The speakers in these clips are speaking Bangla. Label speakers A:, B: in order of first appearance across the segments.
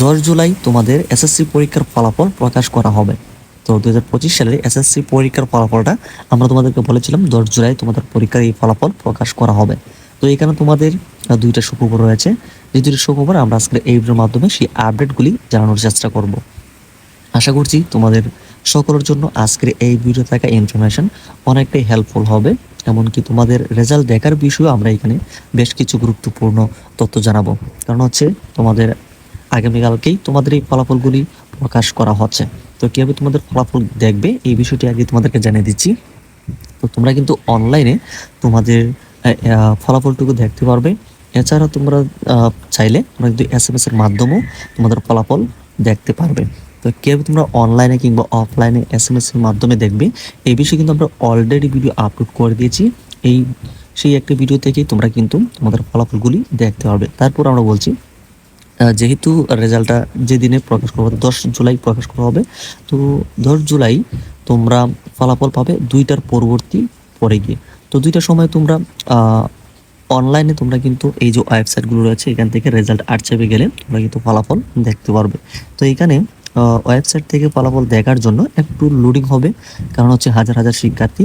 A: 10 জুলাই তোমাদের এসএসসি পরীক্ষার ফলাফল প্রকাশ করা হবে। তো 2025 সালের এসএসসি পরীক্ষার ফলাফলটা আমরা তোমাদেরকে বলেছিলাম 10 জুলাই তোমাদের পরীক্ষার এই ফলাফল প্রকাশ করা হবে। তো এখানে তোমাদের দুইটা সুখবর রয়েছে। যে দুইটা সুখবর আমরা আজকে এই ভিডিওর মাধ্যমে সেই আপডেটগুলি জানানোর চেষ্টা করব। আশা করছি তোমাদের সকলের জন্য আজকের এই ভিডিও থাকা ইনফরমেশন অনেকটাই হেল্পফুল হবে। এমনকি তোমাদের রেজাল্ট দেখার বিষয়েও আমরা এখানে বেশ কিছু গুরুত্বপূর্ণ তথ্য জানাবো। কারণ হচ্ছে তোমাদের আগামীকালকেই তোমাদের এই ফলাফলগুলি প্রকাশ করা হচ্ছে। তো কীভাবে তোমাদের ফলাফল দেখবে এই বিষয়টি আগে তোমাদেরকে জানিয়ে দিচ্ছি। তো তোমরা কিন্তু অনলাইনে তোমাদের ফলাফলটুকু দেখতে পারবে। এছাড়া তোমরা চাইলে তোমরা কিন্তু SMS এর মাধ্যমেও তোমাদের ফলাফল দেখতে পারবে। তো কীভাবে তোমরা অনলাইনে কিংবা অফলাইনে SMS এর মাধ্যমে দেখবে এই বিষয়ে কিন্তু আমরা অলরেডি ভিডিও আপলোড করে দিয়েছি। সেই একটা ভিডিও থেকেই তোমরা কিন্তু তোমাদের ফলাফলগুলি দেখতে পারবে। তারপর আমরা বলছি যেহেতু রেজাল্টটা যেদিনে প্রকাশ করা হবে 10 জুলাই প্রকাশ করা হবে। তো 10 জুলাই তোমরা ফলাফল পাবে 2টার পরবর্তী পরে গিয়ে। তো 2টার সময় তোমরা অনলাইনে তোমরা কিন্তু এই যে ওয়েবসাইটগুলো রয়েছে এখান থেকে রেজাল্ট আর্চিভে গেলে তোমরা কিন্তু ফলাফল দেখতে পারবে। তো এখানে ওয়েবসাইট থেকে ফলাফল দেখার জন্য একটু লোডিং হবে, কারণ হচ্ছে হাজার হাজার শিক্ষার্থী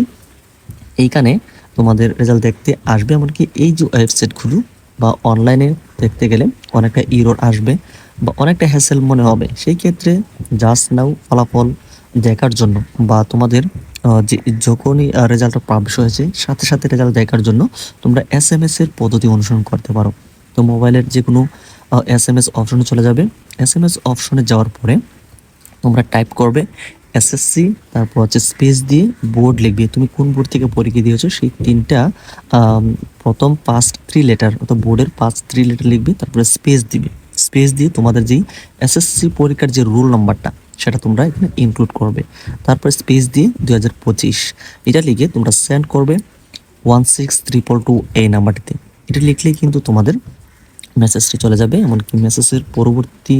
A: এইখানে তোমাদের রেজাল্ট দেখতে আসবে। এমনকি এই যে ওয়েবসাইটগুলো বা অনলাইনে দেখতে গেলে অনেকটা ইরর আসবে বা অনেকটা হ্যাসেল মনে হবে। সেই ক্ষেত্রে জাস্ট নাও ফলাফল দেখার জন্য বা তোমাদের যে যখনই রেজাল্টটা পাবলিশ হয়েছে সাথে সাথে রেজাল্ট দেখার জন্য তোমরা SMS এর পদ্ধতি অনুসরণ করতে পারো। তো মোবাইলের যে কোনো SMS অপশনে চলে যাবে। SMS অপশনে যাওয়ার পরে তোমরা টাইপ করবে SSC, তারপর হচ্ছে স্পেস দিয়ে বোর্ড লিখবে। তুমি কোন বোর্ড থেকে পরীক্ষা দিয়েছো সেই তিনটা প্রথম ফার্স্ট 3 লেটার অর্থাৎ বোর্ডের ফার্স্ট 3 লেটার লিখবে, তারপরে স্পেস দিবে। স্পেস দিয়ে তোমাদের যেই SSC পরীক্ষার যে রোল নাম্বারটা সেটা তোমরা এখানে ইনক্লুড করবে। তারপর স্পেস দিয়ে 2025 এটা লিখে তোমরা সেন্ড করবে 16322 এই নাম্বারটিতে। এটা লিখলেই কিন্তু তোমাদের মেসেজটি চলে যাবে। এমনকি মেসেজের পরবর্তী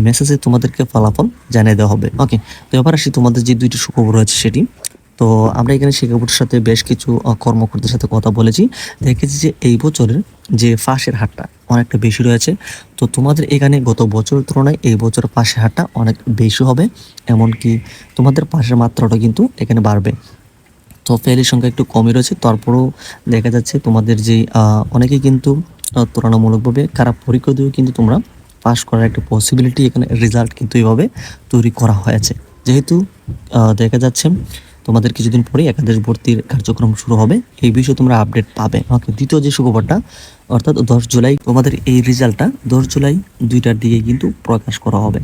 A: মেসেজে তোমাদেরকে ফলাফল জানিয়ে দেওয়া হবে। ওকে, তো এবার আসি তোমাদের যে দুইটি সুখবর রয়েছে সেটি। তো আমরা এখানে শিক্ষাবোর্ডের সাথে বেশ কিছু কর্মকর্তার সাথে কথা বলেছি, দেখেছি যে এই বছরের যে ফাঁসের হারটা অনেকটা বেশি রয়েছে। তো তোমাদের এখানে গত বছরের তুলনায় এই বছর পাশের হারটা অনেক বেশি হবে, এমনকি তোমাদের পাশের মাত্রাটা কিন্তু এখানে বাড়বে। তো ফেলের সংখ্যা একটু কমই রয়েছে, তারপরেও দেখা যাচ্ছে তোমাদের যে অনেকেই কিন্তু তুলনামূলকভাবে খারাপ পরীক্ষা দিয়েও কিন্তু তোমরা পাস করার একটা পসিবিলিটি এখানে রেজাল্ট কিন্তু এইভাবে তৈরি করা হয়েছে। যেহেতু দেখা যাচ্ছে তোমাদের কিছুদিন পরে একাদশ ভর্তির কার্যক্রম শুরু হবে, এই বিষয়ে তোমরা আপডেট পাবে। ওকে, দ্বিতীয় যে সুখবরটা অর্থাৎ 10 জুলাই তোমাদের এই রেজাল্টটা 10 জুলাই 2টার দিকে কিন্তু প্রকাশ করা হবে।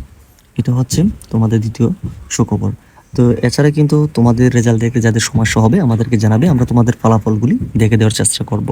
A: এটা হচ্ছে তোমাদের দ্বিতীয় সুখবর। তো এছাড়া কিন্তু তোমাদের রেজাল্ট দেখে যাদের সমস্যা হবে আমাদেরকে জানাবে, আমরা তোমাদের ফলাফলগুলি দেখে দেওয়ার চেষ্টা করব।